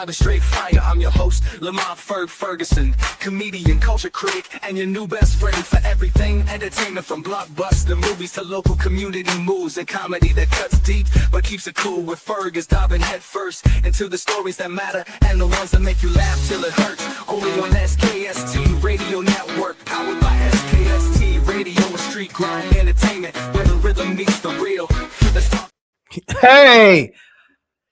I'm a straight fire, I'm your host, Lamont Ferguson, comedian, culture critic, and your new best friend for everything entertainment, from blockbuster movies to local community moves and comedy that cuts deep but keeps it cool. With Ferg is diving head first into the stories that matter and the ones that make you laugh till it hurts. Only on SKST Radio Network, powered by SKST Radio and Street Grind Entertainment, where the rhythm meets the real. Let's talk. Hey,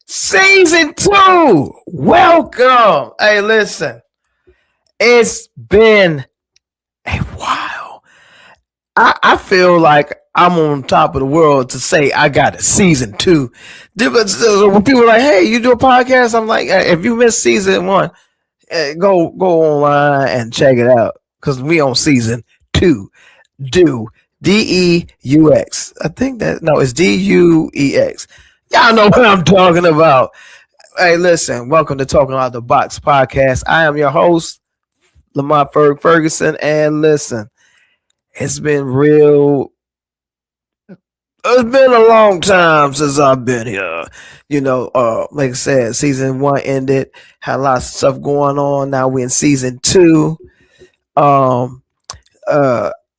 season 2, welcome. Hey, listen, it's been a while. I feel like I'm on top of the world to say I got a season 2. When people are like, hey, you do a podcast, I'm like, if you missed season 1, go online and check it out, because we on season 2. DEUX. I think that, no, it's DUEX. Y'all know what I'm talking about. Hey, listen, welcome to Talking Out the Box podcast. I am your host, Lamont Ferguson, and listen, it's been a long time since I've been here. Like I said, season 1 ended, had lots of stuff going on. Now we're in season 2.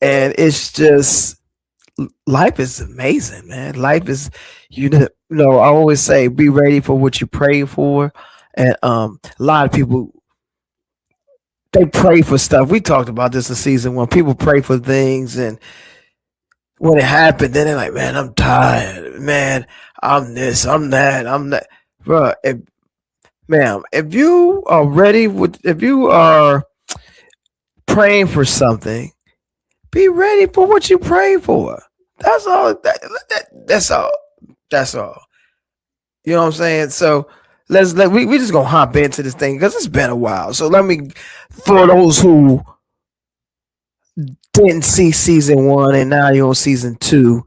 And it's just, life is amazing, man. Life is, I always say, be ready for what you pray for. And a lot of people, they pray for stuff. We talked about this in season 1. People pray for things, and when it happened, then they're like, man, I'm tired. Man, I'm this, I'm that, I'm that. Bro, if you are ready, if you are praying for something, be ready for what you pray for. That's all. That's all. That's all. You know what I'm saying? So we just gonna hop into this thing because it's been a while. So let me, for those who didn't see season 1 and now you're on season 2,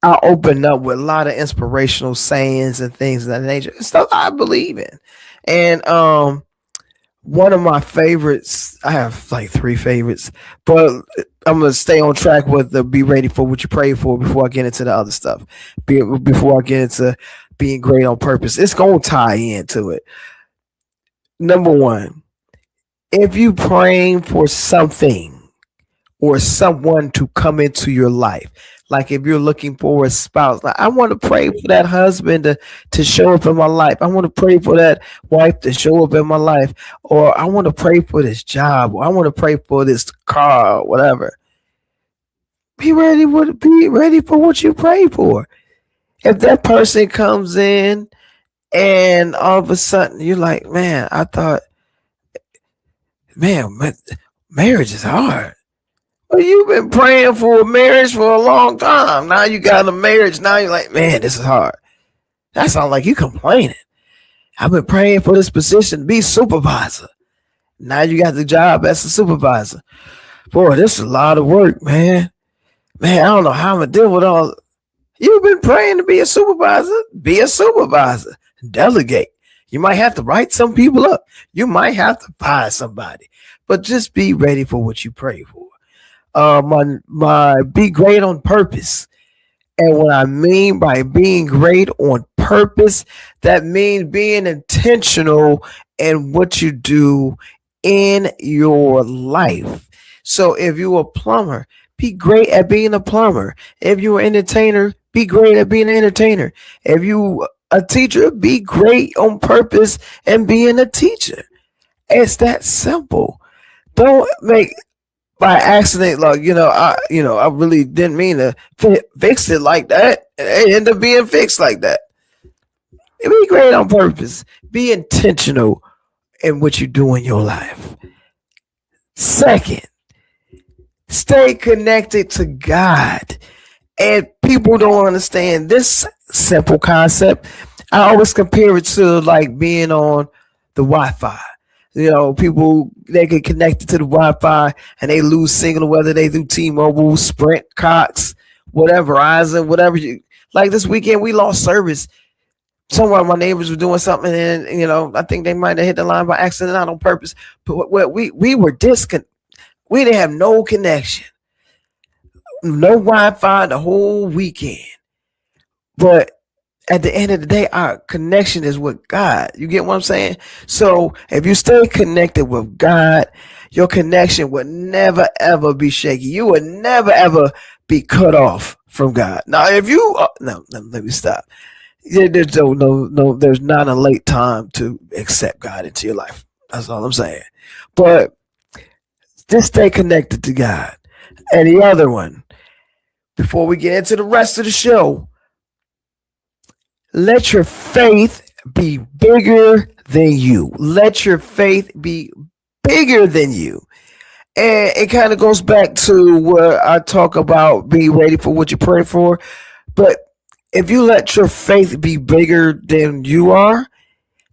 I'll open up with a lot of inspirational sayings and things of that nature. Stuff I believe in. And one of my favorites, I have like 3 favorites, but I'm going to stay on track with the be ready for what you pray for before I get into the other stuff. Before I get into being great on purpose. It's going to tie into it. Number 1, if you praying for something or someone to come into your life, like if you're looking for a spouse, like I want to pray for that husband to show up in my life. I want to pray for that wife to show up in my life. Or I want to pray for this job. Or I want to pray for this car or whatever. Be ready for what you pray for. If that person comes in and all of a sudden you're like, man, I thought, man, marriage is hard. Well, you've been praying for a marriage for a long time. Now you got a marriage. Now you're like, man, this is hard. That sounds like you complaining. I've been praying for this position to be supervisor. Now you got the job as a supervisor. Boy, this is a lot of work, man. Man, I don't know how I'm going to deal with all. You've been praying to be a supervisor. Be a supervisor. Delegate. You might have to write some people up. You might have to fire somebody. But just be ready for what you pray for. My be great on purpose. And what I mean by being great on purpose, that means being intentional in what you do in your life. So if you're a plumber, be great at being a plumber. If you're an entertainer, be great at being an entertainer. If you a teacher, be great on purpose and being a teacher. It's that simple. Don't make by accident, like, I really didn't mean to fix it like that. It ended up being fixed like that. Be great on purpose. Be intentional in what you do in your life. Second, stay connected to God. And people don't understand this simple concept. I always compare it to like being on the Wi-Fi. People, they get connected to the Wi-Fi and they lose signal, whether they do T-Mobile, Sprint, Cox, whatever, Verizon, whatever. Like this weekend, we lost service. Some of my neighbors were doing something and, I think they might have hit the line by accident, not on purpose. But we were disconnected. We didn't have no connection. No Wi-Fi the whole weekend. But at the end of the day, our connection is with God. You get what I'm saying? So if you stay connected with God, your connection would never ever be shaky. You would never ever be cut off from God. Now, if you no, let me stop. There's there's not a late time to accept God into your life. That's all I'm saying. But just stay connected to God. And the other one, before we get into the rest of the show, let your faith be bigger than you. Let your faith be bigger than you. And it kind of goes back to where I talk about being ready for what you pray for. But if you let your faith be bigger than you are,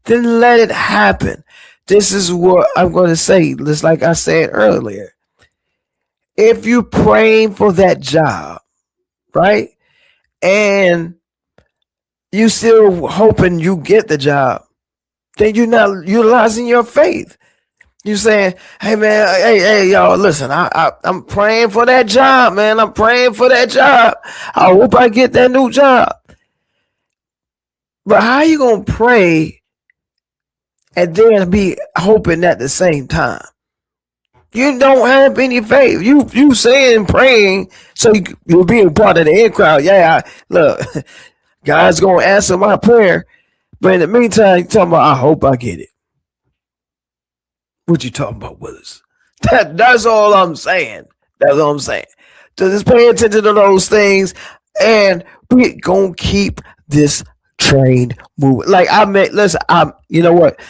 then let it happen. This is what I'm going to say, just like I said earlier. If you're praying for that job, right? And you still hoping you get the job, then you're not utilizing your faith. You saying, "Hey man, hey y'all, listen, I'm praying for that job, man. I'm praying for that job. I hope I get that new job." But how you gonna pray and then be hoping at the same time? You don't have any faith. You saying praying so you'll be a part of the in crowd. Yeah, look, God's gonna answer my prayer. But in the meantime, you talking about I hope I get it. What you talking about, Willis? That's all I'm saying. That's all I'm saying. So just pay attention to those things, and we gonna keep this train moving. Like I mean, listen, you know what?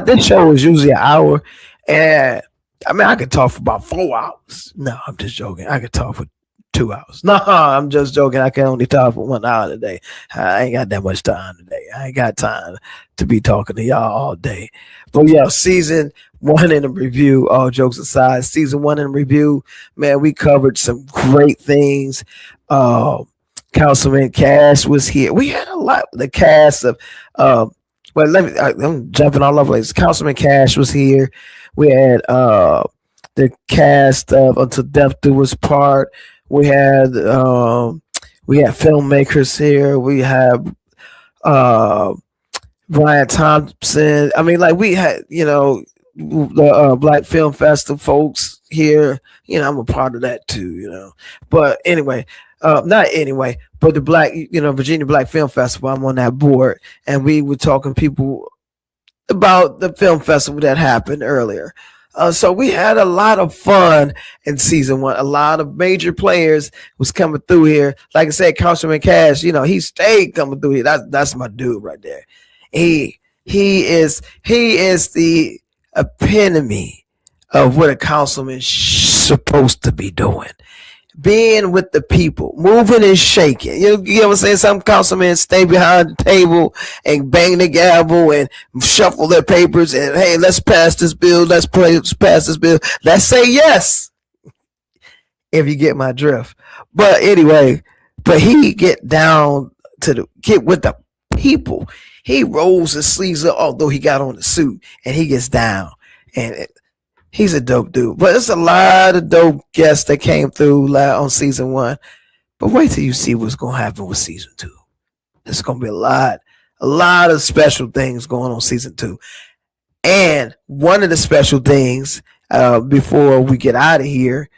This show is usually an hour, and I mean I could talk for about 4 hours. No, I'm just joking. I could talk for 2 hours. No, I'm just joking. I can only talk for 1 hour today. I ain't got that much time today. I ain't got time to be talking to y'all all day. But yeah, season 1 in the review, all jokes aside, season 1 in review, man, we covered some great things. Councilman Cash was here. We had a lot. The cast of, well, I'm jumping all over. Councilman Cash was here. We had the cast of Until Death Do Us Part. We had filmmakers here. We have Brian Thompson. I mean, like we had, the Black Film Festival folks here. I'm a part of that too. But anyway, not anyway, but the Virginia Black Film Festival. I'm on that board, and we were talking people about the film festival that happened earlier. So we had a lot of fun in season 1. A lot of major players was coming through here. Like I said, Councilman Cash, he stayed coming through here. That's my dude right there. He is the epitome of what a councilman's supposed to be doing. Being with the people, moving and shaking. You know what I'm saying? Some councilmen stay behind the table and bang the gavel and shuffle their papers and, hey, let's pass this bill. Let's pass this bill. Let's say yes. If you get my drift. But anyway, he get down to get with the people. He rolls his sleeves up, although he got on the suit, and he gets down. And he's a dope dude. But there's a lot of dope guests that came through on season 1. But wait till you see what's going to happen with season 2. There's going to be a lot of special things going on season 2. And one of the special things, before we get out of here,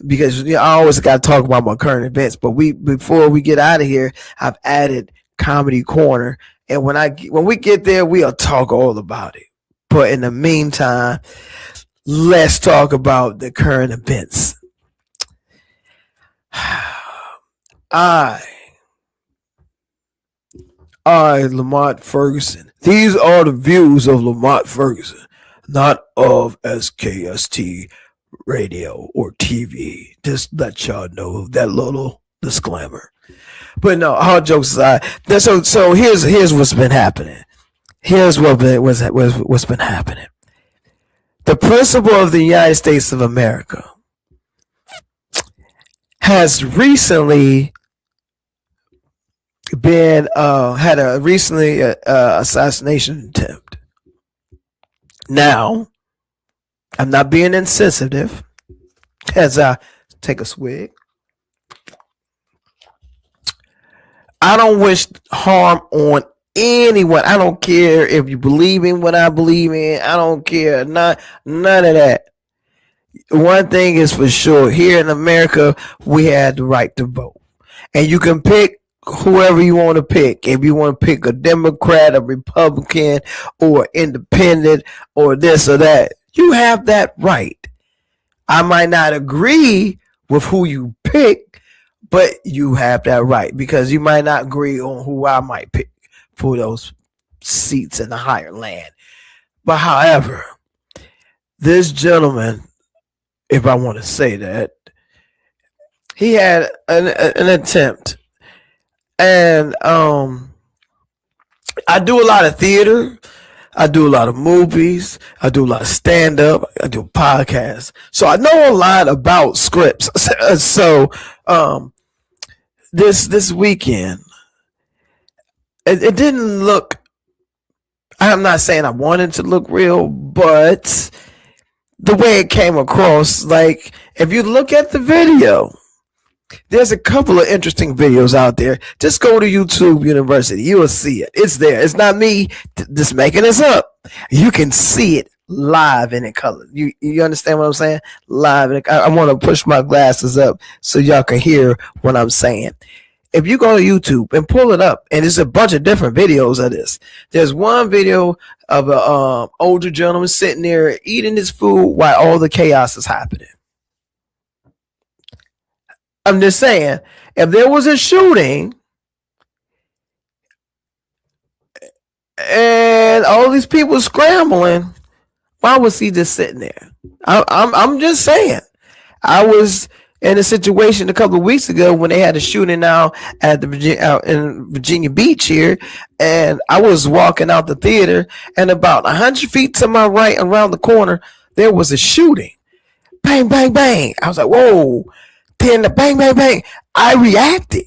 because I always got to talk about my current events, but before we get out of here, I've added Comedy Corner. And when we get there, we'll talk all about it. But in the meantime, let's talk about the current events. I, Lamont Ferguson. These are the views of Lamont Ferguson, not of SKST radio or TV. Just let y'all know that little disclaimer. But no, all jokes aside. So here's what's been happening. Here's what's been happening. The principal of the United States of America has recently been had a assassination attempt. Now, I'm not being insensitive as I take a swig. I don't wish harm on anyone. I don't care if you believe in what I believe in. I don't care. None of that. One thing is for sure. Here in America, we had the right to vote. And you can pick whoever you want to pick. If you want to pick a Democrat, a Republican, or independent, or this or that, you have that right. I might not agree with who you pick, but you have that right, because you might not agree on who I might pick for those seats in the higher land. But however, this gentleman, if I want to say that, he had an attempt. And I do a lot of theater. I do a lot of movies. I do a lot of stand up. I do podcasts. So I know a lot about scripts. So this weekend, it didn't look, I'm not saying I wanted to look real, but the way it came across, like, if you look at the video, there's a couple of interesting videos out there. Just go to YouTube University. You will see it. It's there. It's not me just making this up. You can see it live and in color. You understand what I'm saying? Live. I want to push my glasses up so y'all can hear what I'm saying. If you go to YouTube and pull it up, and there's a bunch of different videos of this. There's one video of an older gentleman sitting there eating his food while all the chaos is happening. I'm just saying, if there was a shooting and all these people scrambling, why was he just sitting there? I'm just saying. I was in a situation a couple of weeks ago when they had a shooting out at the out in Virginia Beach here, and I was walking out the theater, and about 100 feet to my right, around the corner, there was a shooting. Bang, bang, bang. I was like, whoa. Then the bang, bang, bang. I reacted.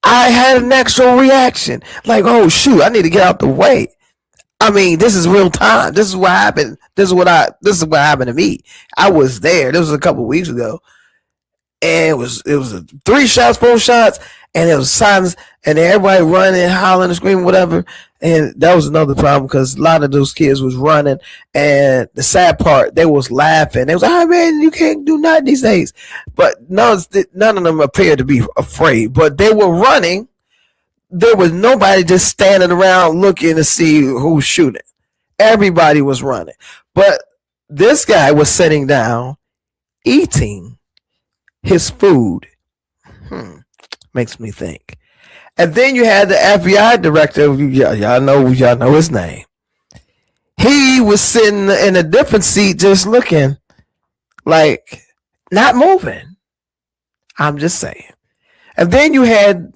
I had an extra reaction. Like, oh shoot, I need to get out the way. I mean, this is real time. This is what happened. This is what happened to me. I was there. This was a couple of weeks ago. And it was 3 shots, 4 shots, and it was silence, and everybody running, hollering, and screaming, whatever. And that was another problem, because a lot of those kids was running, and the sad part, they was laughing. They was like, oh man, you can't do nothing these days. But none of them appeared to be afraid, but they were running. There was nobody just standing around looking to see who's shooting. Everybody was running. But this guy was sitting down, eating his food. Makes me think. And then you had the FBI director. Y'all know his name. He was sitting in a different seat, just looking, like, not moving. I'm just saying. And then you had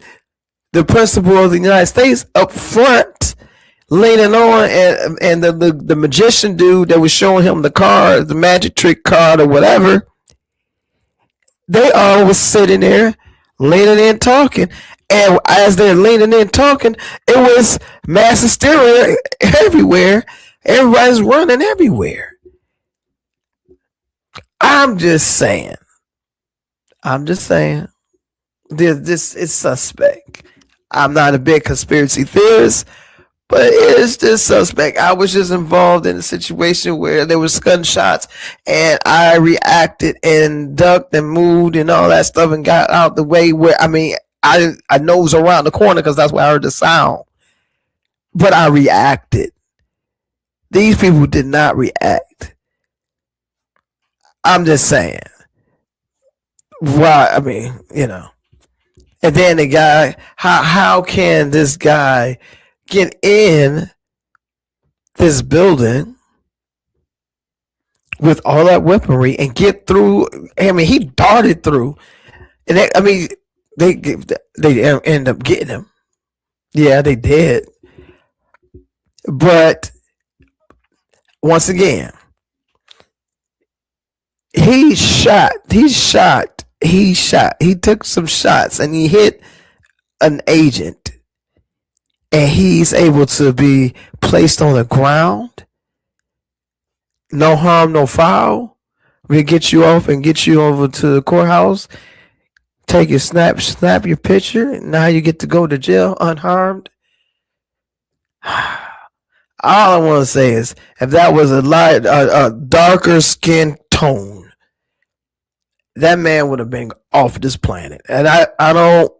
the principal of the United States up front, leaning on, and the magician dude that was showing him the card, the magic trick card or whatever. They all was sitting there, leaning in, talking. And as they're leaning in, talking, it was mass hysteria everywhere. Everybody's running everywhere. I'm just saying. This is suspect. I'm not a big conspiracy theorist, but it's just suspect. I was just involved in a situation where there was gunshots, and I reacted and ducked and moved and all that stuff and got out the way. Where I nosed around the corner because that's where I heard the sound. But I reacted. These people did not react. I'm just saying. Why? And then the guy, how can this guy get in this building with all that weaponry and get through? He darted through, and they end up getting him. Yeah, they did. But once again, he took some shots and he hit an agent, and he's able to be placed on the ground. No harm, no foul. We get you off and get you over to the courthouse. take your snap your picture, and now you get to go to jail unharmed. All I want to say is, if that was a darker skin tone, that man would have been off this planet. And I don't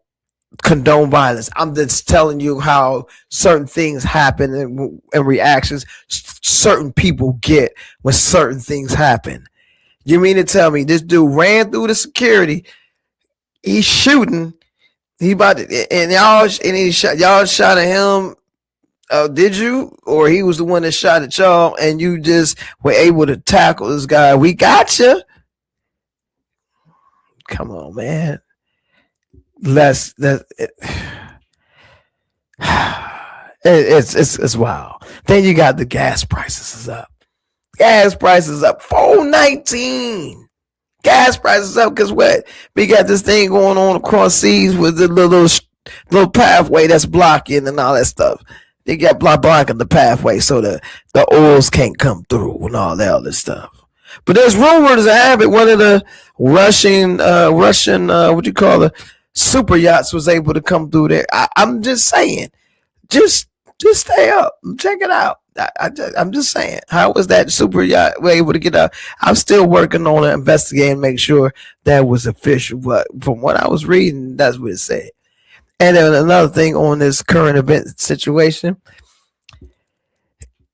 condone violence. I'm just telling you how certain things happen and reactions certain people get when certain things happen. You mean to tell me this dude ran through the security? He's shooting. He about to, and y'all shot at him. Did you? Or he was the one that shot at y'all and you just were able to tackle this guy? We got you. Come on, man. It's wild. Then you got the gas prices is up. Gas prices up $4.19. Gas prices up because what? We got this thing going on across seas with the little pathway that's blocking and all that stuff. They got blocking the pathway so the oils can't come through and all that other stuff. But there's rumors to have it. One of the Russian what you call it, super yachts was able to come through there. I'm just saying, just stay up, check it out. I'm just saying, how was that super yacht able to get out? I'm still working on it, investigating, make sure that was official. But from what I was reading, that's what it said. And then another thing on this current event situation,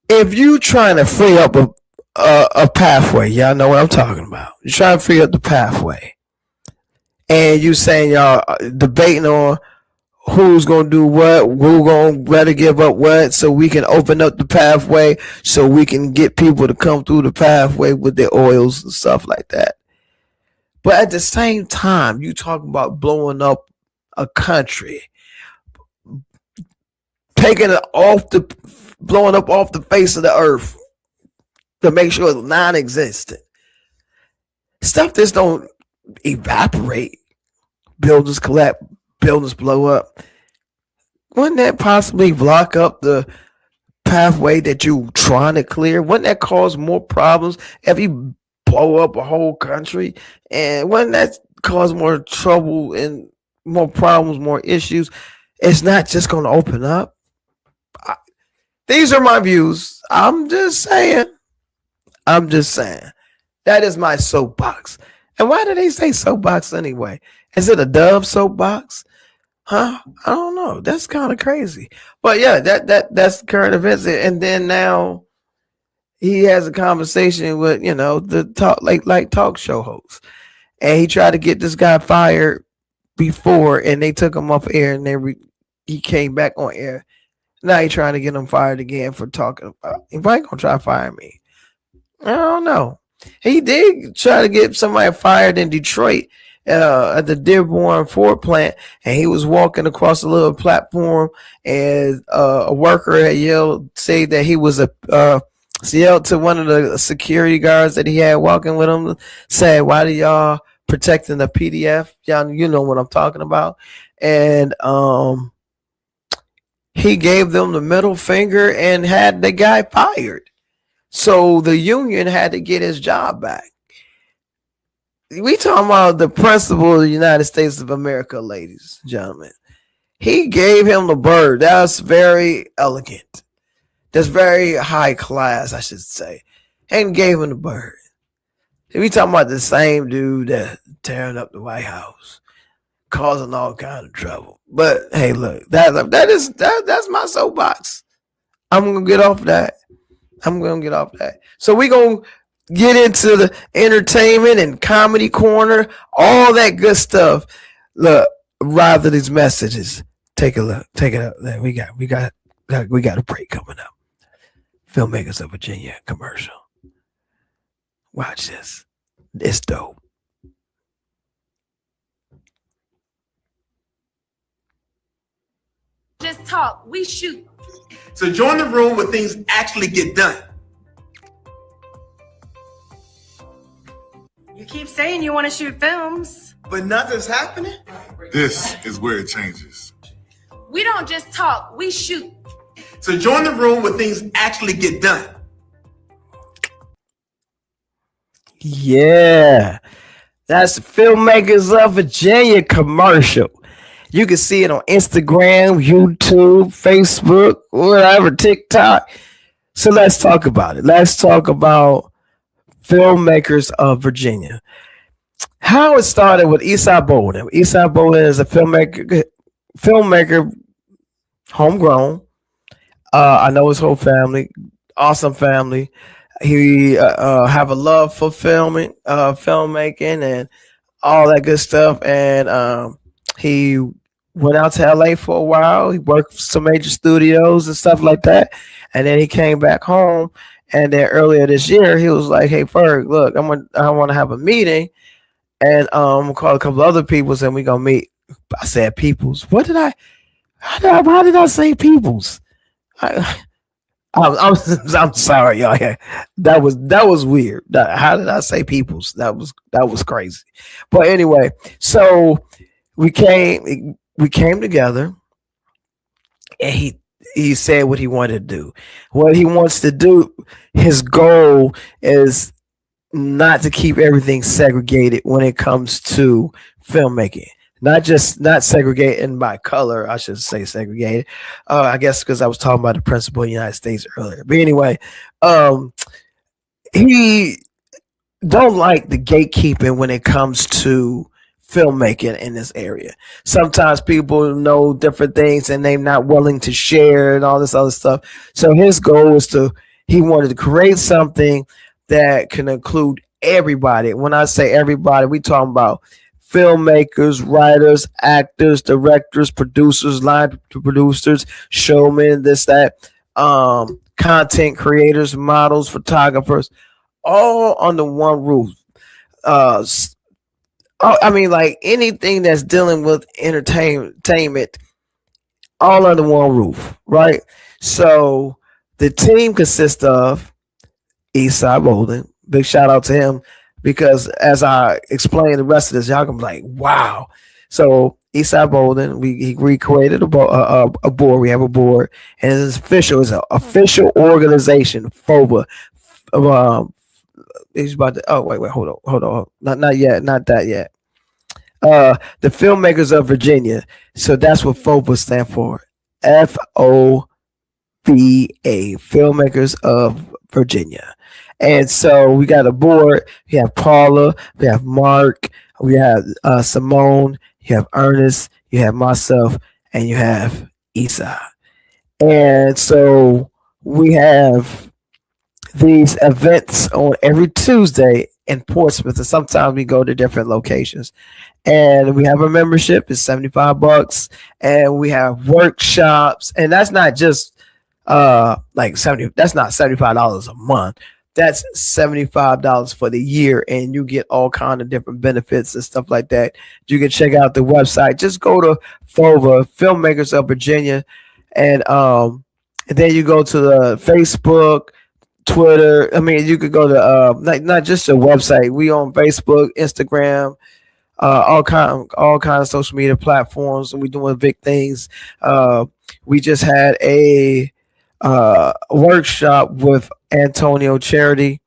if you trying to free up a pathway, y'all know what I'm talking about. You're trying to free up the pathway, and you saying y'all debating on who's gonna do what, who gonna better give up what, so we can open up the pathway, so we can get people to come through the pathway with their oils and stuff like that. But at the same time, you talking about blowing up a country, taking it blowing up off the face of the earth to make sure it's non-existent. Stuff just don't evaporate. Buildings collapse, buildings blow up. Wouldn't that possibly block up the pathway that you trying to clear? Wouldn't that cause more problems if you blow up a whole country? And wouldn't that cause more trouble and more problems, more issues? It's not just going to open up. These are my views. I'm just saying. That is my soapbox. And why do they say soapbox anyway? Is it a Dove soapbox? Huh? I don't know. That's kind of crazy. But yeah, that's current events. And then now he has a conversation with, the talk show host. And he tried to get this guy fired before, and they took him off air, and he came back on air. Now he's trying to get him fired again for talking about. He probably gonna try to fire me. I don't know. He did try to get somebody fired in Detroit at the Dearborn Ford plant, and he was walking across a little platform, and a worker had said that he was yelled to one of the security guards that he had walking with him, said, "Why do y'all protecting the PDF?" Y'all, you know what I'm talking about. And he gave them the middle finger and had the guy fired. So the union had to get his job back. We talking about the principal of the United States of America, ladies and gentlemen. He gave him the bird. That's very elegant. That's very high class, I should say. And gave him the bird. We talking about the same dude that tearing up the White House, causing all kind of trouble. But hey, look, that's my soapbox. I'm gonna get off that. So we gonna get into the entertainment and comedy corner, all that good stuff. Look, rather these messages. Take a look. Take it up. There we got a break coming up. Filmmakers of Virginia commercial. Watch this. It's dope. Just talk. We shoot. So join the room where things actually get done. You keep saying you want to shoot films. But nothing's happening? This is where it changes. We don't just talk. We shoot. So join the room where things actually get done. Yeah. That's the Filmmakers of Virginia commercial. You can see it on Instagram, YouTube, Facebook, whatever, TikTok. So let's talk about it. Let's talk about Filmmakers of Virginia. How it started with Eastside Bolden. Eastside Bolden is a filmmaker, homegrown. I know his whole family, awesome family. He have a love for filmmaking, and all that good stuff. And he went out to LA for a while. He worked for some major studios and stuff like that. And then he came back home. And then earlier this year, he was like, "Hey, Ferg, look, I want to have a meeting, and I'm gonna call a couple other peoples, and we gonna meet." I said, "Peoples? What did I? How did I say peoples?" I'm sorry, y'all. Yeah, that was weird. How did I say peoples? That was crazy. But anyway, so we came together, and he said what he wanted to do. What he wants to do, his goal is not to keep everything segregated when it comes to filmmaking. Not segregating by color, I should say segregated. I guess because I was talking about the principle of the United States earlier. But anyway, he don't like the gatekeeping when it comes to filmmaking in this area. Sometimes people know different things and they're not willing to share and all this other stuff. So his goal was he wanted to create something that can include everybody. When I say everybody, we talking about filmmakers, writers, actors, directors, producers, line producers, showmen, this, that, content creators, models, photographers, all under one roof. I mean, like anything that's dealing with entertainment, all under one roof, right? So the team consists of Eastside Bolden. Big shout out to him, because as I explain the rest of this, y'all can be like, wow. So Eastside Bolden, he recreated a board. We have a board, and it's official. It's an official organization. FOVA. He's about to. Oh wait, hold on. Not yet. Not that yet. The Filmmakers of Virginia. So that's what FOVA stand for. FOVA. Filmmakers of Virginia. And so we got a board. We have Paula. We have Mark. We have Simone. You have Ernest. You have myself, and you have Isa. And so we have these events on every Tuesday in Portsmouth, and sometimes we go to different locations. And we have a membership. It's $75, and we have workshops. And that's not just like 70. That's not $75 a month. That's $75 for the year, and you get all kind of different benefits and stuff like that. You can check out the website. Just go to FOVA, Filmmakers of Virginia, and then you go to the Facebook, Twitter. I mean, you could go to not just the website. We on Facebook, Instagram, all kind of social media platforms, and we doing big things. We just had a workshop with Antonio Charity,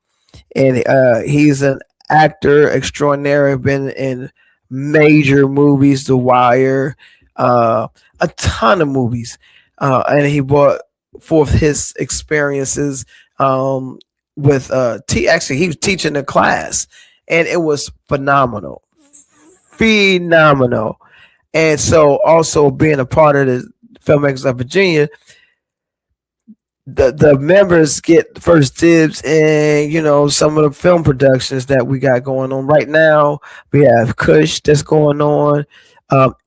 and he's an actor extraordinary, been in major movies, The Wire, a ton of movies, and he brought forth his experiences with actually he was teaching a class, and it was phenomenal. And so also being a part of the Filmmakers of Virginia, the members get first dibs in, some of the film productions that we got going on right now. We have Kush that's going on,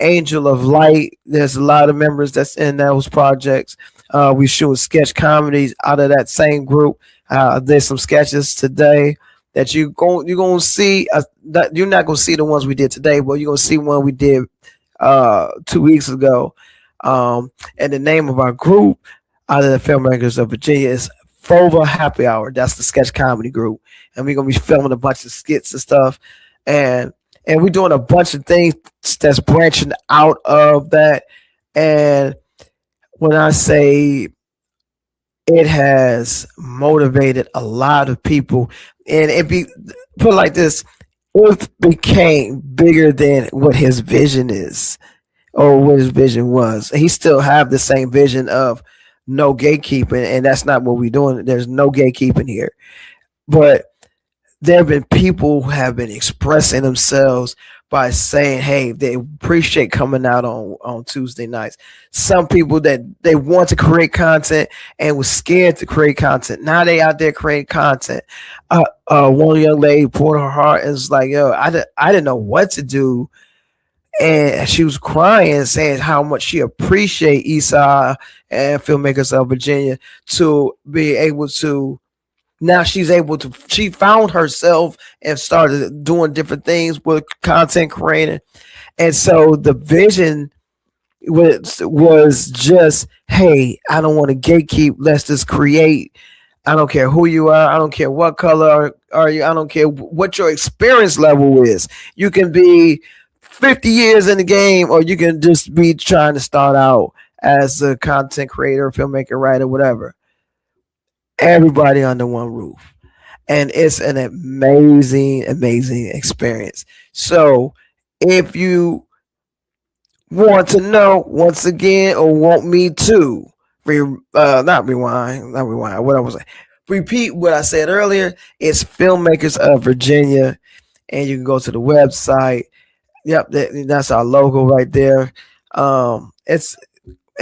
Angel of Light. There's a lot of members that's in those projects. We shoot sketch comedies out of that same group. There's some sketches today that you're gonna see. You're not gonna see the ones we did today, but you're gonna see one we did 2 weeks ago. And the name of our group out of the Filmmakers of Virginia is FOVA Happy Hour. That's the sketch comedy group, and we're gonna be filming a bunch of skits and stuff, and we're doing a bunch of things that's branching out of that. And when I say it has motivated a lot of people, and it be put like this, it became bigger than what his vision is or what his vision was. He still have the same vision of no gatekeeping, and that's not what we're doing. There's no gatekeeping here. But there have been people who have been expressing themselves by saying, hey, they appreciate coming out on Tuesday nights. Some people that they want to create content and was scared to create content. Now they out there creating content. One young lady poured her heart and was like, yo, I didn't know what to do. And she was crying, saying how much she appreciate Esau and filmmakers of Virginia to be able to. Now she found herself and started doing different things with content creating. And so the vision was just, hey, I don't want to gatekeep. Let's just create. I don't care who you are. I don't care what color are you. I don't care what your experience level is. You can be 50 years in the game, or you can just be trying to start out as a content creator, filmmaker, writer, whatever. Everybody under one roof, and it's an amazing experience. So if you want to know once again, or want me to not rewind what I was saying, repeat what I said earlier, it's Filmmakers of Virginia, and you can go to the website. Yep, that's our logo right there.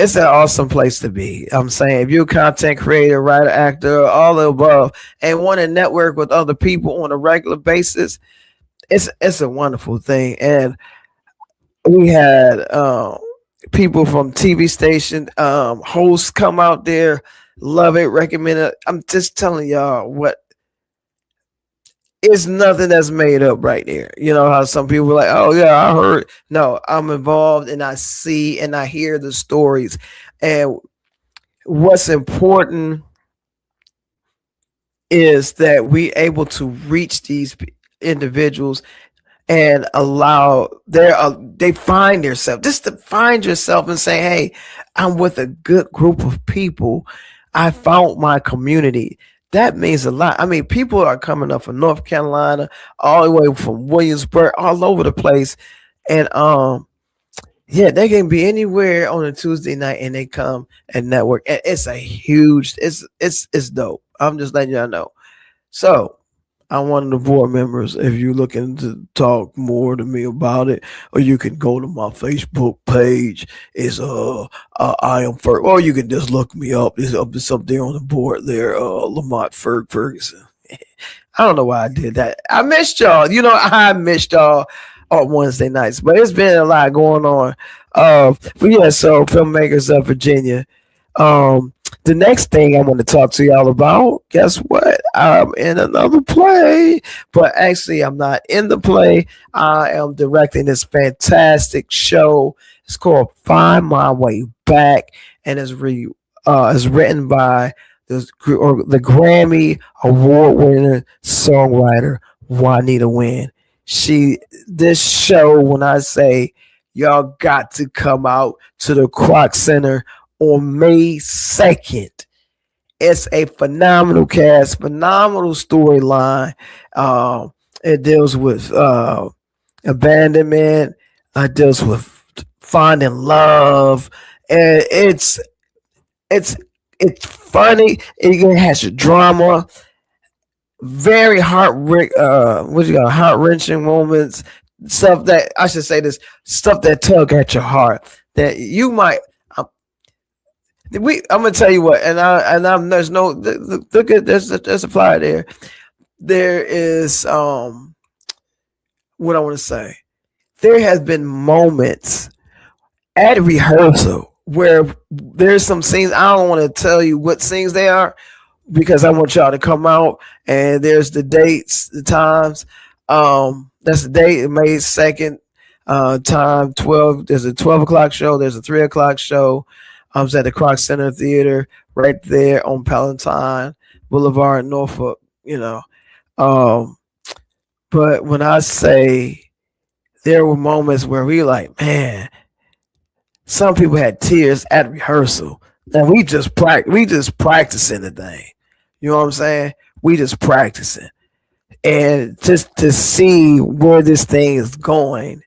It's an awesome place to be. I'm saying, if you're a content creator, writer, actor, all the above, and want to network with other people on a regular basis, it's a wonderful thing. And we had people from TV station hosts come out there, love it, recommend it. I'm just telling y'all what. It's nothing that's made up right there. You know how some people are like, oh yeah, I heard. No, I'm involved and I see and I hear the stories. And what's important is that we able to reach these individuals and allow they find themselves. Just to find yourself and say, hey, I'm with a good group of people. I found my community. That means a lot. I mean, people are coming up from North Carolina, all the way from Williamsburg, all over the place. And yeah, they can be anywhere on a Tuesday night and they come and network. And it's a huge, it's dope. I'm just letting y'all know. So I'm one of the board members. If you're looking to talk more to me about it, or you can go to my Facebook page. It's I am Ferg, or you can just look me up. It's up there on the board there. Lamont Ferguson. I don't know why I did that. I missed y'all. You know, I missed y'all on Wednesday nights, but it's been a lot going on. But yeah, so Filmmakers of Virginia. The next thing I want to talk to y'all about, guess what? I'm in another play, but actually I'm not in the play. I am directing this fantastic show. It's called Find My Way Back, and it's written by the Grammy Award winning songwriter Juanita Wynn. This show, when I say y'all got to come out to the Kroc Center on May 2nd. It's a phenomenal cast, phenomenal storyline. It deals with abandonment. It deals with finding love, and it's funny. It has a drama, very heart wrenching moments. Stuff that I should say this stuff that tug at your heart that you might. I'm gonna tell you what, and there's no look at there's a flyer there. There is what I want to say. There has been moments at rehearsal where there's some scenes. I don't want to tell you what scenes they are because I want y'all to come out, and there's the dates, the times. That's the date, May 2nd, time 12. There's a 12 o'clock show. There's a 3 o'clock show. I was at the Kroc Center Theater right there on Palatine Boulevard in Norfolk, you know. But when I say there were moments where we like, man, some people had tears at rehearsal. And we just practicing the thing. You know what I'm saying? We just practicing. And just to see where this thing is going,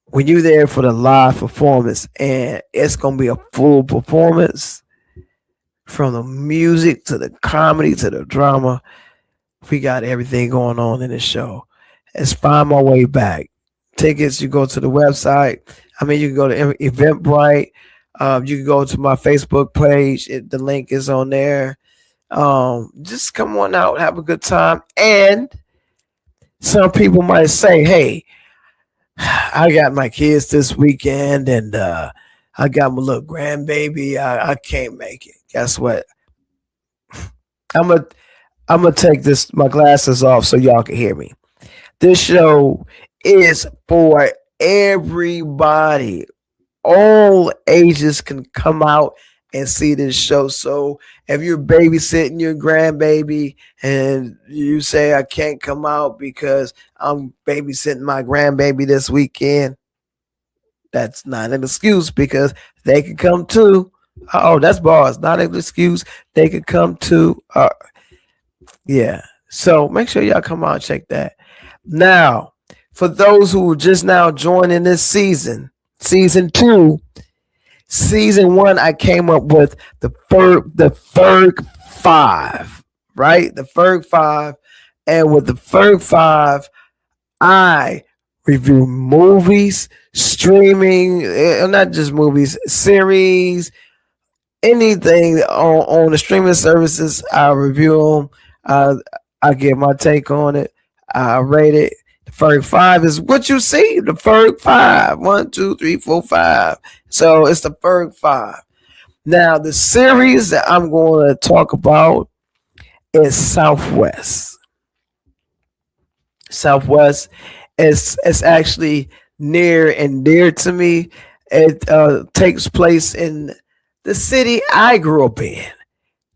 when you're there for the live performance, and it's gonna be a full performance from the music to the comedy to the drama. We got everything going on in this show. It's Find My Way Back. Tickets, you go to the website. I mean, you can go to Eventbrite. You can go to my Facebook page. The link is on there. Just come on out, have a good time. And some people might say, hey, I got my kids this weekend, and I got my little grandbaby. I can't make it. Guess what? I'm gonna take my glasses off so y'all can hear me. This show is for everybody. All ages can come out and see this show. So if you're babysitting your grandbaby and you say, I can't come out because I'm babysitting my grandbaby this weekend, that's not an excuse, because they can come too. Oh, that's bars. Not an excuse. They can come too. Yeah. So make sure y'all come out and check that. Now, for those who are just now joining this season 2, season 1, I came up with the Ferg 5, right? The Ferg 5. And with the Ferg 5, I review movies, streaming, not just movies, series, anything on the streaming services. I review them. I give my take on it. I rate it. The Ferg 5 is what you see. The Ferg 5. 1, 2, 3, 4, 5. So it's the Ferg 5. Now, the series that I'm going to talk about is Southwest. Southwest is actually near and dear to me. It takes place in the city I grew up in,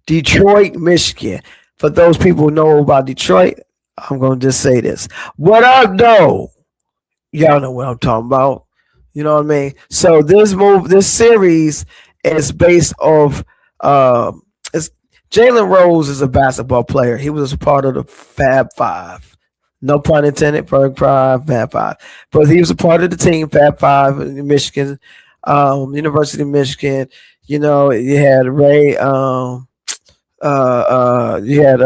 Detroit, Michigan. For those people who know about Detroit, I'm going to just say this. What I know, y'all know what I'm talking about. You know what I mean? So this series is based off, Jalen Rose is a basketball player. He was a part of the Fab Five. No pun intended, Ferg 5, Fab 5. But he was a part of the team, Fab 5 in Michigan, University of Michigan. You know, you had Ray, you had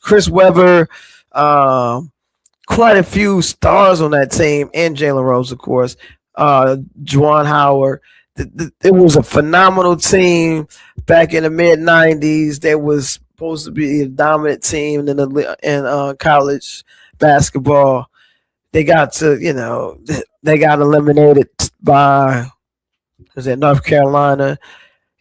Chris Webber, quite a few stars on that team, and Jalen Rose, of course, Juwan Howard. It was a phenomenal team back in the mid '90s. They was supposed to be a dominant team in college basketball. They got eliminated by North Carolina,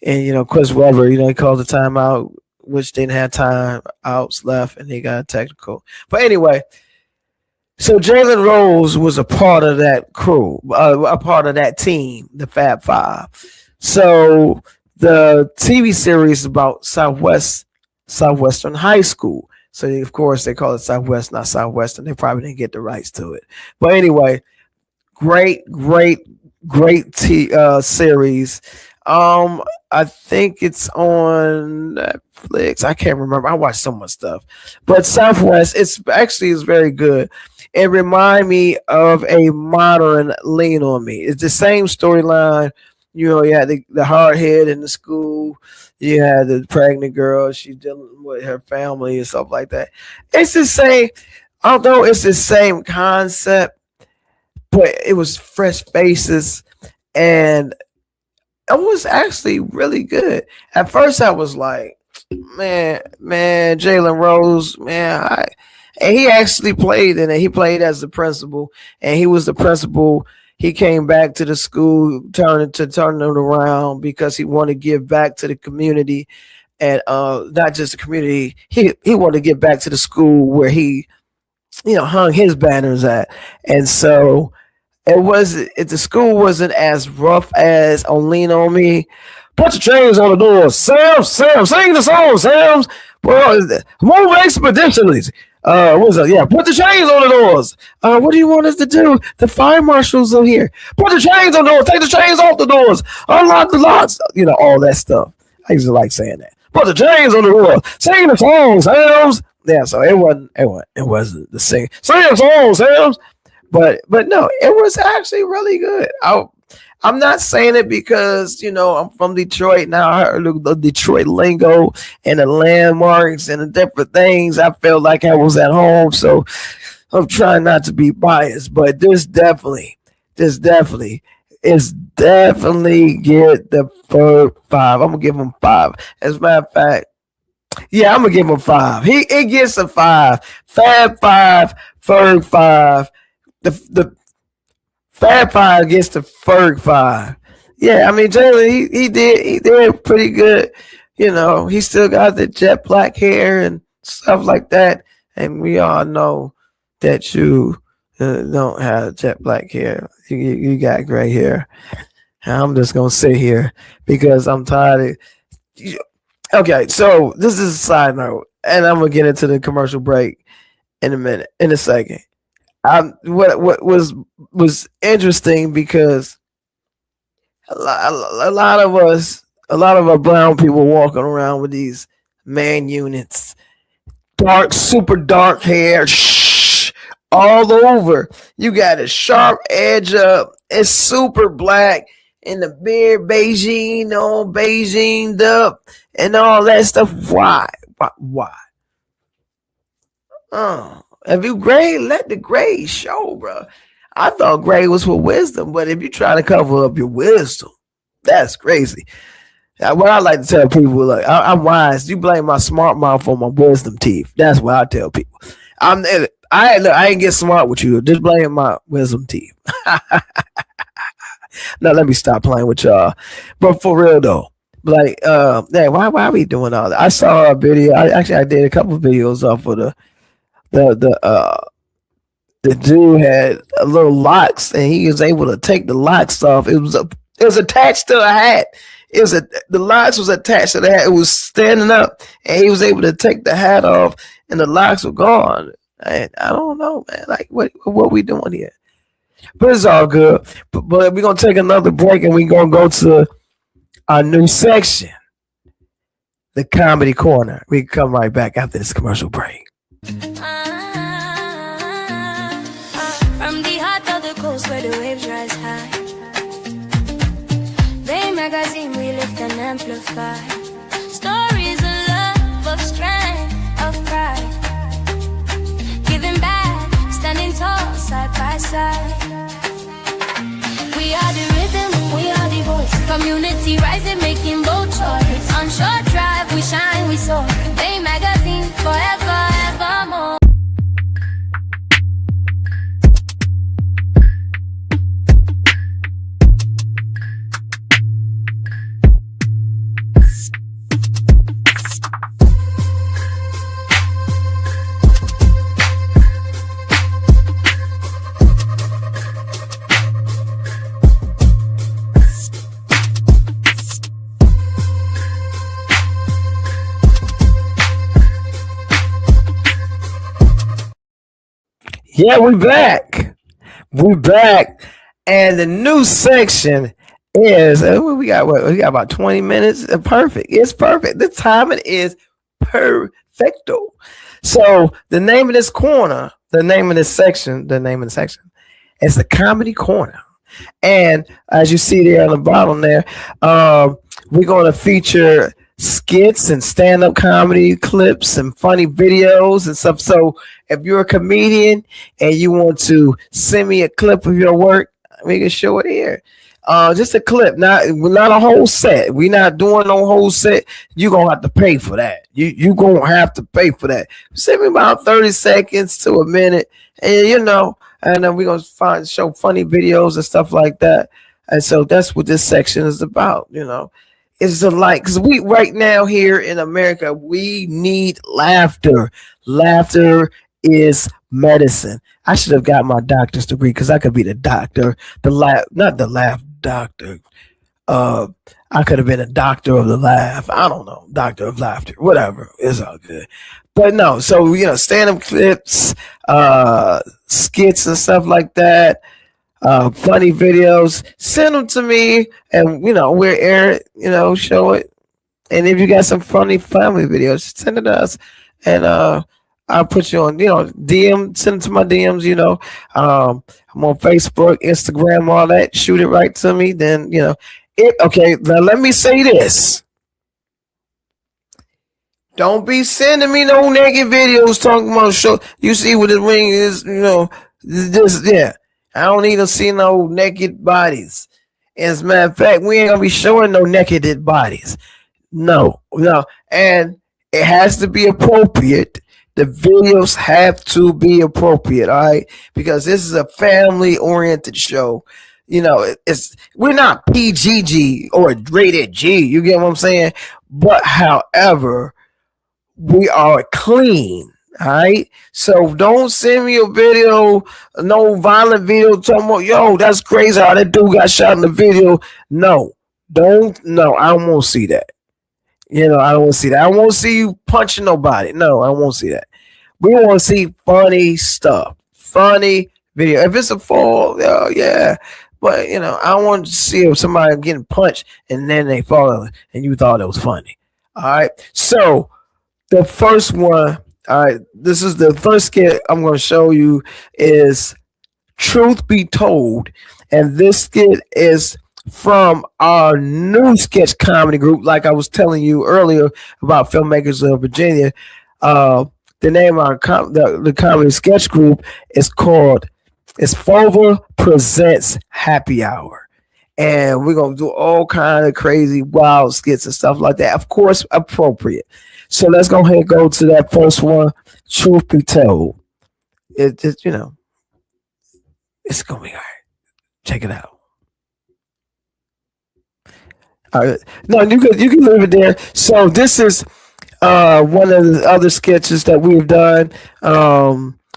and Chris Webber, he called the timeout, which didn't have timeouts left, and they got technical. But anyway, so Jalen Rose was a part of that crew, a part of that team, the Fab Five. So the TV series is about Southwestern High School. So of course they call it Southwest, not Southwestern. They probably didn't get the rights to it. But anyway, great series. I think it's on Netflix. I can't remember. I watched so much stuff. But Southwest, it's very good. It reminds me of a modern Lean on Me. It's the same storyline. You had the hard head in the school. You had the pregnant girl. She's dealing with her family and stuff like that. It's the same, although it's the same concept, but it was fresh faces, and it was actually really good. At first, I was like, man, Jalen Rose, man. And he actually played in it. He played as the principal, and he was the principal. He came back to the school, turning it around because he wanted to give back to the community, and not just the community. He wanted to give back to the school where he, hung his banners at, and so. The school wasn't as rough as on Lean on Me. Put your chains on the doors. Sam, sing the song, Sam. Well, move expeditionally. What was it? Yeah, put the chains on the doors. What do you want us to do? The fire marshals are here. Put the chains on the doors. Take the chains off the doors. Unlock the locks. All that stuff. I used to like saying that. Put the chains on the roof. Sing the song, Sam's. Yeah, so it wasn't the sing. Sing the song, Sam's. But no, it was actually really good. I'm not saying it because, you know, I'm from Detroit. Now I heard the Detroit lingo and the landmarks and the different things. I felt like I was at home. So I'm trying not to be biased. But this definitely get the Ferg 5. I'm going to give him 5. As a matter of fact, yeah, I'm going to give him 5. It gets a 5. Fab 5, Ferg 5. The Fab 5 gets the Ferg 5. Yeah, I mean, Jalen, he did pretty good. You know, he still got the jet black hair and stuff like that. And we all know that you don't have jet black hair. You got gray hair. I'm just going to sit here because I'm tired of. Okay, so this is a side note, and I'm going to get into the commercial break in a second. What was interesting because a lot of our brown people walking around with these man units, super dark hair, all over. You got a sharp edge up. It's super black, and the beard Beijing up, and all that stuff. Why? Oh. If you gray, let the gray show, bro. I thought gray was for wisdom, but if you try to cover up your wisdom, that's crazy. What I like to tell people, like, I'm wise. You blame my smart mouth on my wisdom teeth. That's what I tell people. I ain't get smart with you. Just blame my wisdom teeth. Now let me stop playing with y'all. But for real though, like, why are we doing all that? I saw a video. I did a couple of videos off of the dude had a little locks, and he was able to take the locks off. It was attached to a hat. The locks was attached to the hat. It was standing up, and he was able to take the hat off, and the locks were gone. I don't know, man. Like, what we doing here? But it's all good. But we're gonna take another break, and we're gonna go to our new section, the Comedy Corner. We can come right back after this commercial break. From the heart of the coast where the waves rise high, they magazine we lift and amplify stories of love, of strength, of pride, giving back, standing tall side by side. We are the rhythm, we are the voice, community rising, making bold choice. On short drive we shine, we soar, they magazine forever, evermore. Yeah, we back. And the new section is we got about 20 minutes. Perfect. It's perfect. The timing is perfecto. So the name of this corner, the name of the section is the Comedy Corner. And as you see there on the bottom there, we're going to feature skits and stand-up comedy clips and funny videos and stuff. So if you're a comedian and you want to send me a clip of your work, we can show it here. Just a clip, not a whole set. We're not doing no whole set. You're gonna have to pay for that. You gonna have to pay for that. Send me about 30 seconds to a minute, and and then we're gonna show funny videos and stuff like that. And so that's what this section is about. It's because we right now here in America, we need laughter. Laughter is medicine. I should have got my doctor's degree because I could be the doctor, not the laugh doctor. I could have been a doctor of the laugh. I don't know, doctor of laughter, whatever. It's all good. But no, so stand-up clips, skits and stuff like that. Funny videos, send them to me, and we'll air it, show it And if you got some funny family videos, send it to us, and I'll put you on, DM, send it to my DMs, I'm on Facebook, Instagram, all that. Shoot it right to me. Then, okay, now let me say this. Don't be sending me no naked videos talking about show. You see what the ring is, I don't need to see no naked bodies. As a matter of fact, we ain't gonna be showing no naked bodies. No. And it has to be appropriate. The videos have to be appropriate, all right? Because this is a family-oriented show. We're not PGG or rated G. You get what I'm saying? But however, we are clean, all right? So don't send me a video, no violent video talking about, yo, that's crazy how that dude got shot in the video. No, I don't want to see that. I don't want to see that. I won't see you punching nobody. No, I won't see that. We want to see funny stuff, funny video. If it's a fall, yeah. But, I don't want to see somebody getting punched and then they fall and you thought it was funny. All right. So the first one, all right, this is the first skit I'm going to show you is Truth Be Told. And this skit is from our new sketch comedy group, like I was telling you earlier about Filmmakers of Virginia. The name of our the comedy sketch group is called Fova Presents Happy Hour. And we're going to do all kind of crazy, wild skits and stuff like that. Of course, appropriate. So let's go ahead and go to that first one, Truth Be Told. It's going to be all right. Check it out. All right. No, you can leave it there. So this is one of the other sketches that we've done.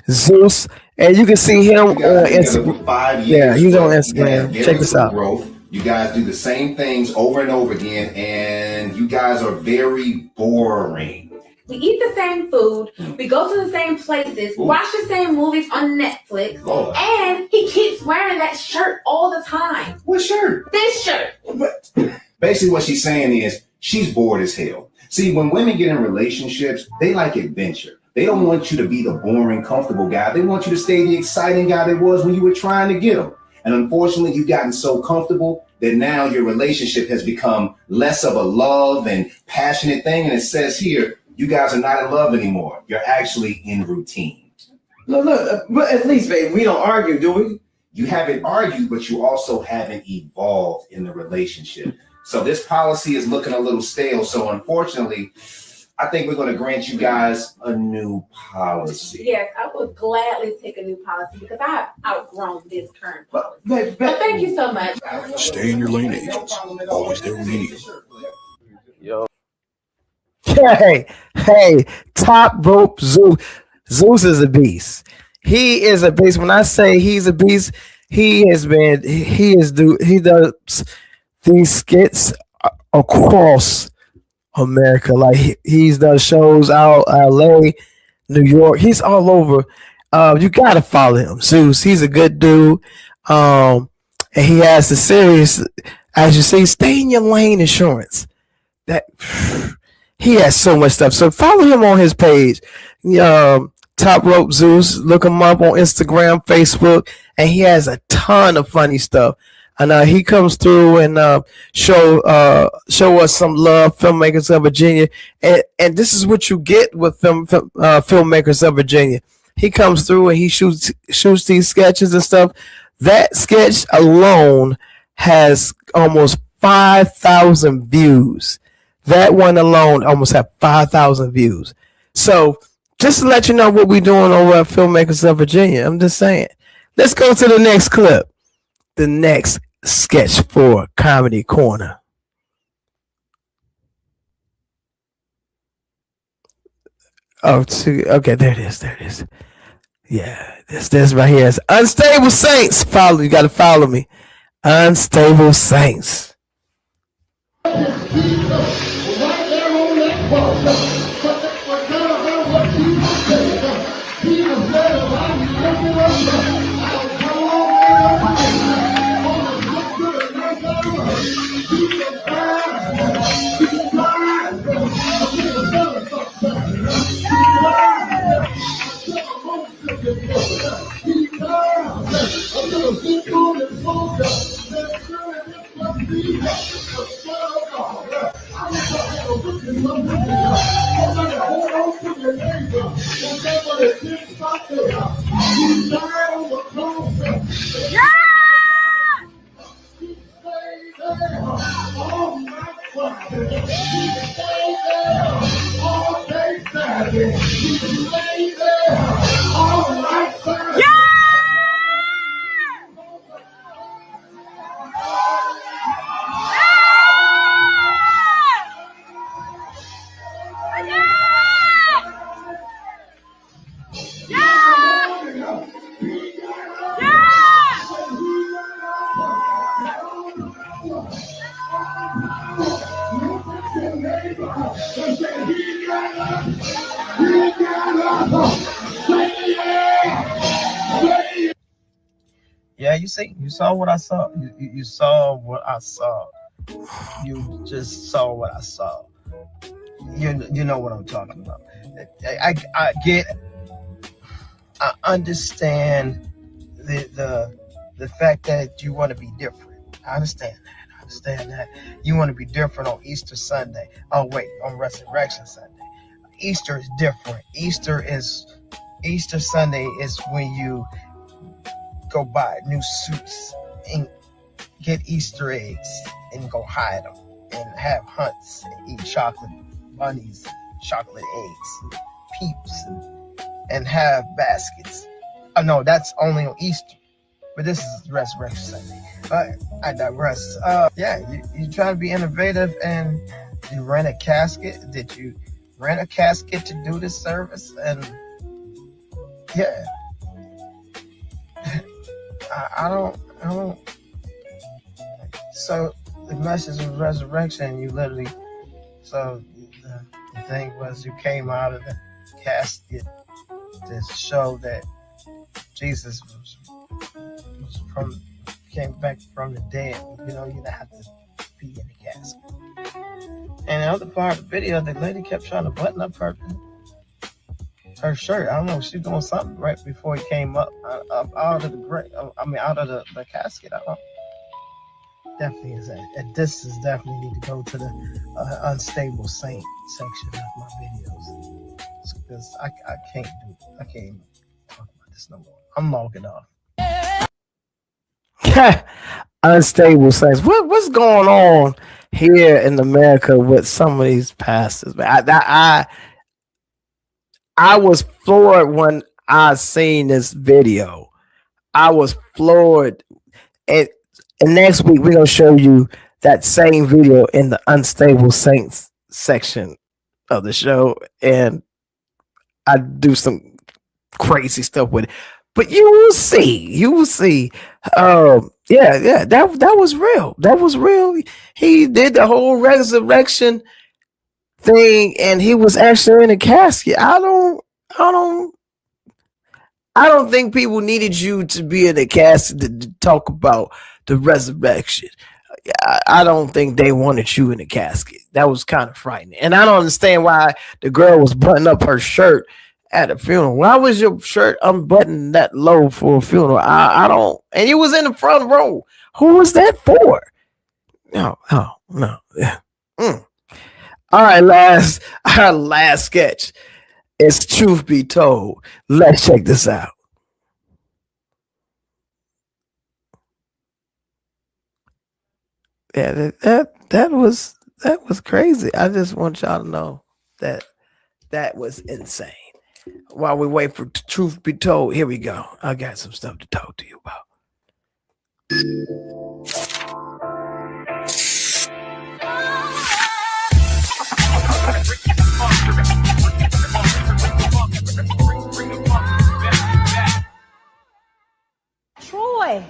Zeus, and you can see him on Instagram. Yeah, he's on Instagram. Check this out. Growth. You guys do the same things over and over again, and you guys are very boring. We eat the same food. We go to the same places. Watch the same movies on Netflix. Lord. And he keeps wearing that shirt all the time. What shirt? This shirt. Basically, what she's saying is she's bored as hell. See, when women get in relationships, they like adventure. They don't want you to be the boring, comfortable guy. They want you to stay the exciting guy that was when you were trying to get them. And unfortunately, you've gotten so comfortable that now your relationship has become less of a love and passionate thing. And it says here, you guys are not in love anymore. You're actually in routine. Look, but at least, babe, we don't argue, do we? You haven't argued, but you also haven't evolved in the relationship. So this policy is looking a little stale. So unfortunately, I think we're going to grant you guys a new policy. Yes, I would gladly take a new policy because I have outgrown this current policy. But thank you so much. Stay in your lane, agents. Always there when you need them. Yo. Hey, top rope Zeus. Zeus is a beast. He is a beast. When I say he's a beast, he does these skits across America. Like he's done shows out LA, New York. He's all over. You gotta follow him, Zeus. He's a good dude. And he has the series, as you see, stay in your lane insurance. That he has so much stuff. So follow him on his page. Top Rope Zeus. Look him up on Instagram, Facebook, and he has a ton of funny stuff. And he comes through and show us some love, Filmmakers of Virginia. And this is what you get with Filmmakers of Virginia. He comes through and he shoots these sketches and stuff. That sketch alone has almost 5,000 views. That one alone almost have 5,000 views. So just to let you know what we're doing over at Filmmakers of Virginia, I'm just saying. Let's go to the next clip. The next sketch for Comedy Corner. Okay, there it is. Yeah, this right here is Unstable Saints. You got to follow me. Unstable Saints. Yeah, you see, you saw what I saw. You saw what I saw. You just saw what I saw. You know what I'm talking about. I get it. I understand the fact that you want to be different. I understand that. You want to be different on Easter Sunday. Oh wait, on Resurrection Sunday. Easter is different. Easter Sunday is when you go buy new suits and get Easter eggs and go hide them and have hunts and eat chocolate bunnies, chocolate eggs, peeps, and have baskets. Oh no, that's only on Easter. But this is Resurrection Sunday. But I digress. You try to be innovative and you rent a casket. Did you rent a casket to do this service? And yeah. I don't. So the message of resurrection, you literally. So the thing was, you came out of the casket to show that Jesus came back from the dead. You know, you didn't have to be in the casket. And the other part of the video, the lady kept trying to button up her shirt. I don't know, she was doing something right before he came up out of the grave. Out of the casket. I don't. Definitely is that. This is definitely need to go to the unstable saint section of my videos because I can't even talk about this no more. I'm logging off. Unstable saints. What's going on here in America with some of these pastors? I was floored when I seen this video. I was floored. And next week we're gonna show you that same video in the Unstable Saints section of the show, and I do some crazy stuff with it. But you will see. That was real. That was real. He did the whole resurrection thing, and he was actually in a casket. I don't think people needed you to be in a casket to talk about the resurrection. I don't think they wanted you in a casket. That was kind of frightening. And I don't understand why the girl was buttoning up her shirt at a funeral. Why was your shirt unbuttoned that low for a funeral? I don't. And you was in the front row. Who was that for? No. All right, our last sketch is Truth Be Told. Let's check this out. Yeah, that was crazy. I just want y'all to know that was insane. While we wait for Truth Be Told, here we go. I got some stuff to talk to you about. Troy.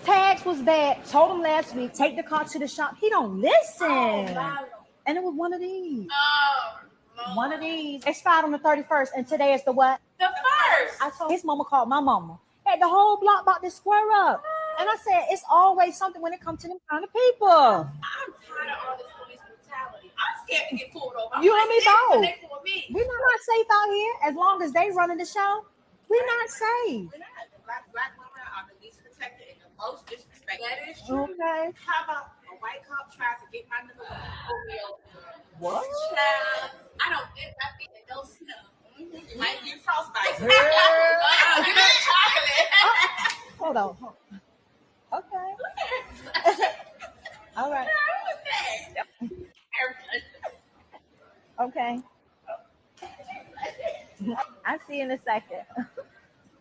Tags was bad. Told him last week, take the car to the shop. He don't listen. And it was one of these. One of these. Expired on the 31st, and today is the what? The first. I told his mama called my mama. Had the whole block about to square up. And I said, it's always something when it comes to them kind of people. I'm tired of all this police brutality. I'm scared to get pulled over. You and me both. They pull me. We're not safe out here. As long as they running the show, we're not safe. We're not. Black women are the least protected and the most disrespected. That is true. Okay. How about a white cop tries to get my nigga pull me over? What? Child, I don't think I think no snow. Might get frostbite. Hold on. Okay. All right. Okay. I'll see you in a second.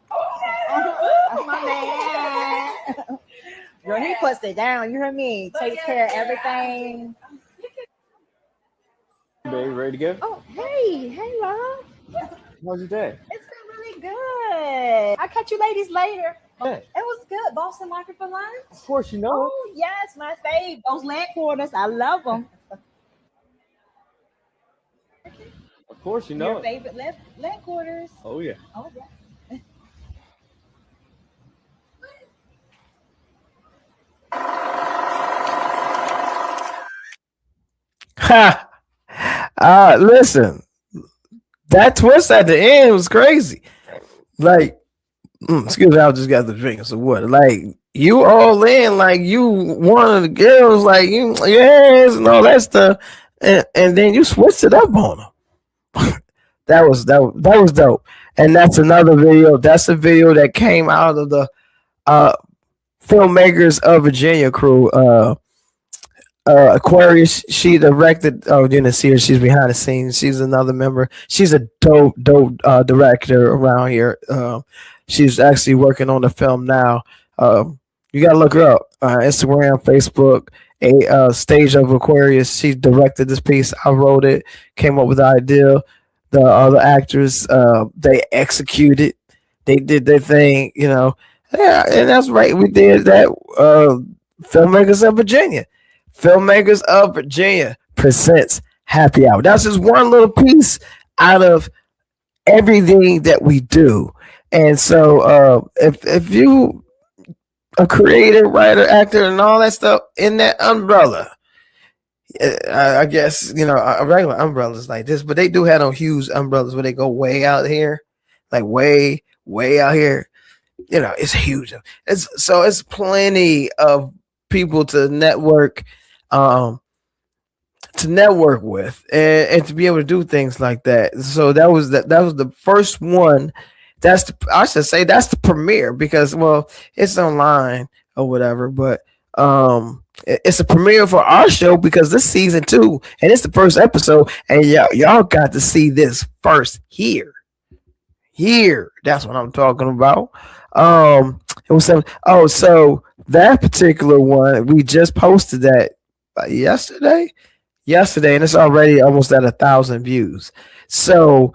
That's my man. Girl, he puts it down. You heard me? Takes care of everything. Baby, ready to go? Oh, hey, Rob. How's your day? It's been really good. I'll catch you ladies later. Yeah. It was good. Boston Market for lunch. Of course, you know. Oh, yes, my fave. Those land quarters, I love them. Of course, you know. Your favorite land quarters. Oh, yeah. Oh, yeah. Ha! Listen, that twist at the end was crazy. Like, excuse me, I just got the drink. So what? Like, you all in, like you one of the girls, like you, yes, and all that stuff, and then you switched it up on them. that was dope. And that's another video. That's a video that came out of the Filmmakers of Virginia crew. Aquarius, she directed. Oh, you didn't see her. She's behind the scenes. She's another member. She's a dope director around here. She's actually working on the film now. You gotta look her up. Instagram, Facebook. A Stage of Aquarius. She directed this piece. I wrote it. Came up with the idea. The other actors, they executed. They did their thing. You know. Yeah, and that's right. We did that. Filmmakers of Virginia. Filmmakers of Virginia presents Happy Hour. That's just one little piece out of everything that we do. And so if you a creator, writer, actor, and all that stuff in that umbrella, I guess, you know, a regular umbrellas like this, but they do have those huge umbrellas where they go way out here, like way out here. You know, it's huge. It's plenty of people to network with and to be able to do things like that. So that was the first one. I should say that's the premiere, because well, it's online or whatever, but it's a premiere for our show because this season 2 and it's the first episode, and y'all got to see this first here. That's what I'm talking about. It was so that particular one, we just posted that yesterday, and it's already almost at 1,000 views. So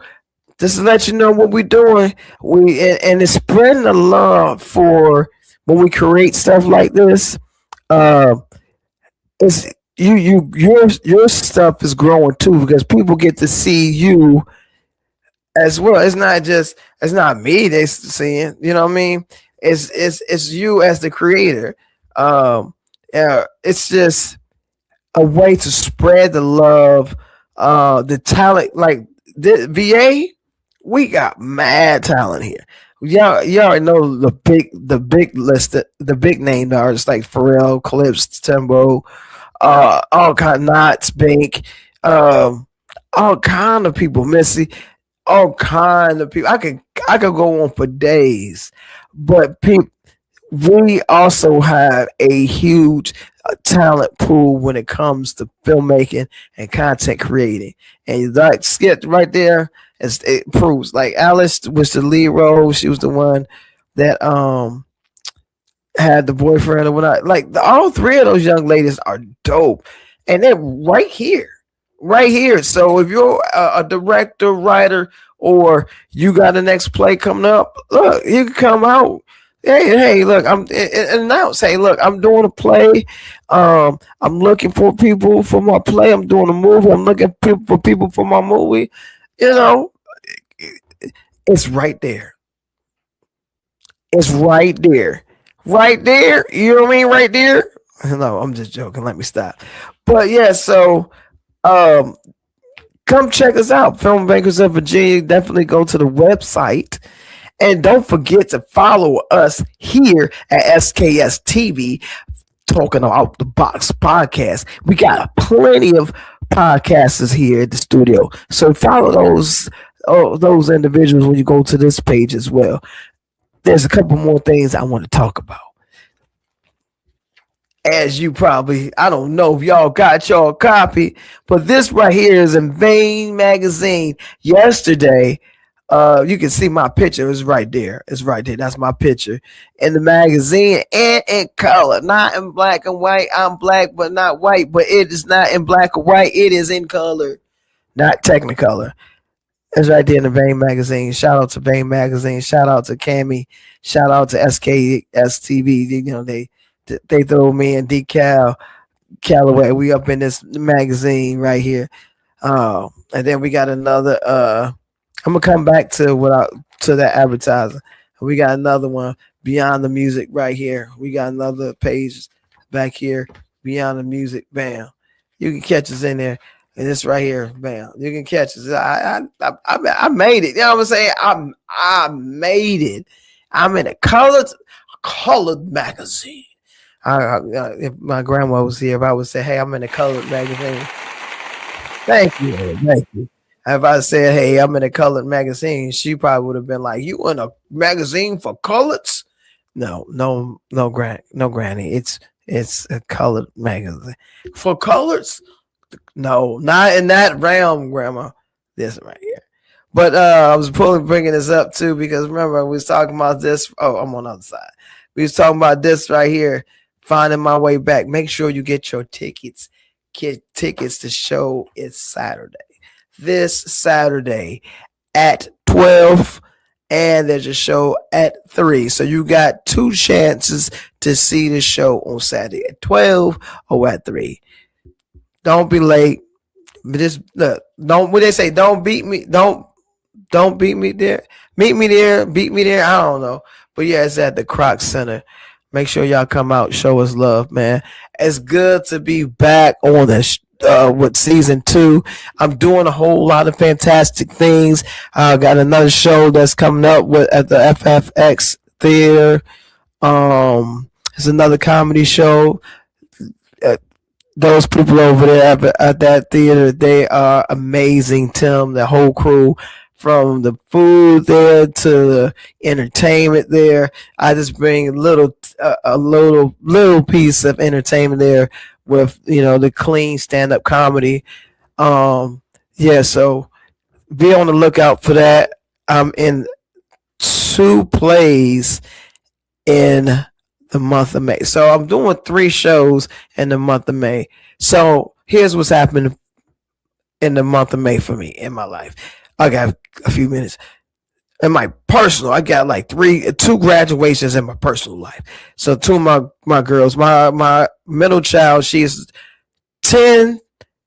just to let you know what we're doing, and it's spreading the love for when we create stuff like this. It's your stuff is growing too, because people get to see you as well. It's not me they seeing, you know what I mean? It's you as the creator. It's just a way to spread the love, the talent. Like the VA, we got mad talent here. Y'all already know the big list, the big name artists like Pharrell, Clips, Timbo, all kind of Knots, Bink, all kind of people, Missy, all kind of people. I could go on for days, but we also have a huge talent pool when it comes to filmmaking and content creating. And that skit right there, it proves. Like Alice was the lead role. She was the one that had the boyfriend or whatnot. Like all three of those young ladies are dope, and they're right here. So if you're a director, writer, or you got the next play coming up, look, you can come out. Hey, look, announce. Hey, look, I'm doing a play. I'm looking for people for my play. I'm doing a movie. I'm looking for people for my movie. You know, it's right there. It's right there. Right there. You know what I mean? Right there. No, I'm just joking. Let me stop. But yeah, so come check us out. Filmmakers of Virginia. Definitely go to the website. And don't forget to follow us here at SKST TV, Talking Out the Box podcast. We got plenty of podcasters here at the studio. So follow those those individuals when you go to this page as well. There's a couple more things I want to talk about. As you probably, I don't know if y'all got your copy, but this right here is in Vain magazine. Yesterday, you can see my picture. It's right there. It's right there. That's my picture in the magazine and in color, not in black and white. I'm black, but not white. But it is not in black or white. It is in color, not Technicolor. It's right there in the Vain magazine. Shout out to Vain magazine. Shout out to Cammy. Shout out to SKST. You know, they throw me in decal Callaway. We up in this magazine right here. And then we got another. I'm gonna come back to to that advertising. We got another one, Beyond the Music, right here. We got another page back here, Beyond the Music. Bam, you can catch us in there. And this right here, bam, you can catch us. I made it. You know what I'm saying? I made it. I'm in a colored magazine. If my grandma was here, if I would say, "Hey, I'm in a colored magazine," thank you, thank you. If I said, "Hey, I'm in a colored magazine," she probably would have been like, "You in a magazine for coloreds?" No, granny. It's a colored magazine for coloreds. No, not in that realm, Grandma. This right here. But I was bringing this up too because remember we was talking about this. Oh, I'm on the other side. We was talking about this right here. Finding my way back. Make sure you get your tickets. Get tickets to show. It's Saturday. This Saturday at 12, and there's a show at 3. So you got 2 chances to see the show on Saturday at 12 or at 3. Don't be late. But just look, don't when they say don't beat me, don't beat me there. Meet me there, beat me there. I don't know. But yeah, it's at the Croc Center. Make sure y'all come out, show us love, man. It's good to be back on this with season 2. I'm doing a whole lot of fantastic things. Got another show that's coming up at the FFX Theater. It's another comedy show. Those people over there at that theater, they are amazing, Tim, the whole crew. From the food there to the entertainment there, I just bring a little piece of entertainment there with the clean stand-up comedy. Yeah, so be on the lookout for that. I'm in 2 plays in the month of May, so I'm doing 3 shows in the month of May. So here's what's happening in the month of May for me in my life. I got a few minutes. In my personal, I got like 2 graduations in my personal life. So 2 of my girls, my middle child, she's 10.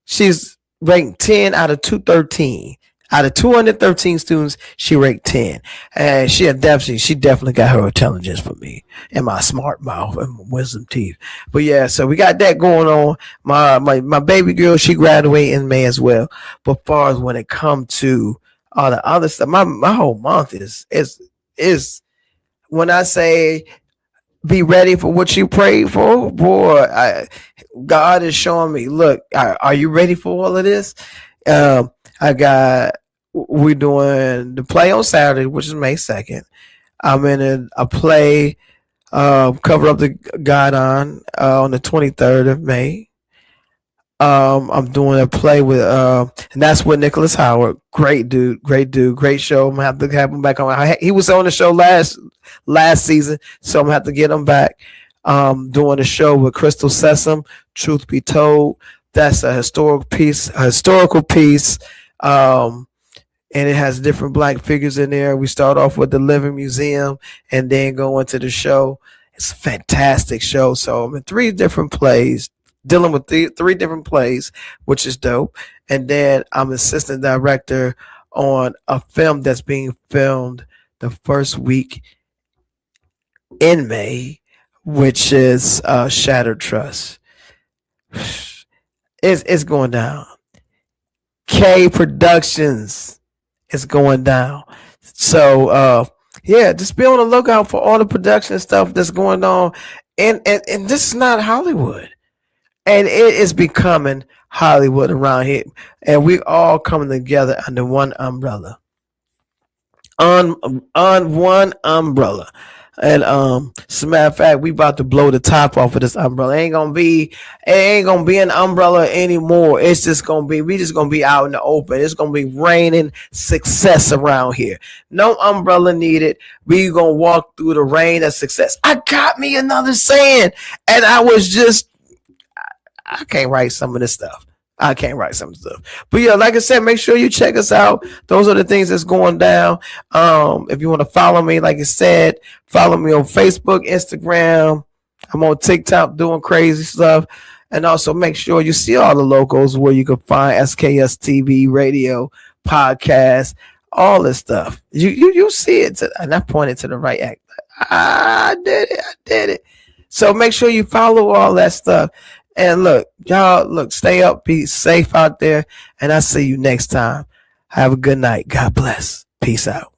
She's ranked 10 out of 213. Out of 213 students, she ranked 10. And she definitely got her intelligence for me and my smart mouth and my wisdom teeth. But yeah, so we got that going on. My baby girl, she graduated in May as well. But far as when it comes to all the other stuff, my whole month is when I say be ready for what you prayed for, boy, God is showing me, look, are you ready for all of this? We're doing the play on Saturday, which is May 2nd. I'm in a play, Cover Up the Guidon, on the 23rd of May. I'm doing a play with, and that's with Nicholas Howard. Great dude, great show. I'm gonna have to have him back on. He was on the show last season, so I'm gonna have to get him back. Doing a show with Crystal Sessom, Truth Be Told. That's a historical piece. And it has different Black figures in there. We start off with the Living Museum and then go into the show. It's a fantastic show. So I'm in 3 different plays, dealing with 3 different plays, which is dope. And then I'm assistant director on a film that's being filmed the first week in May, which is Shattered Trust. It's going down. K Productions is going down. So yeah, just be on the lookout for all the production stuff that's going on. And this is not Hollywood. And it is becoming Hollywood around here. And we all coming together under one umbrella. on one umbrella. And as a matter of fact, we about to blow the top off of this umbrella. It ain't gonna be an umbrella anymore. It's just gonna be, we just gonna be out in the open. It's gonna be raining success around here. No umbrella needed. We gonna walk through the rain of success. I got me another saying, and I can't write some of this stuff. I can't write some stuff. But yeah, like I said, make sure you check us out. Those are the things that's going down. If you want to follow me, like I said, follow me on Facebook, Instagram. I'm on TikTok doing crazy stuff. And also make sure you see all the logos where you can find SKS TV, radio, podcast, all this stuff. You see it. And I pointed to the right act. I did it. So make sure you follow all that stuff. And look, y'all, stay up, be safe out there, and I'll see you next time. Have a good night. God bless. Peace out.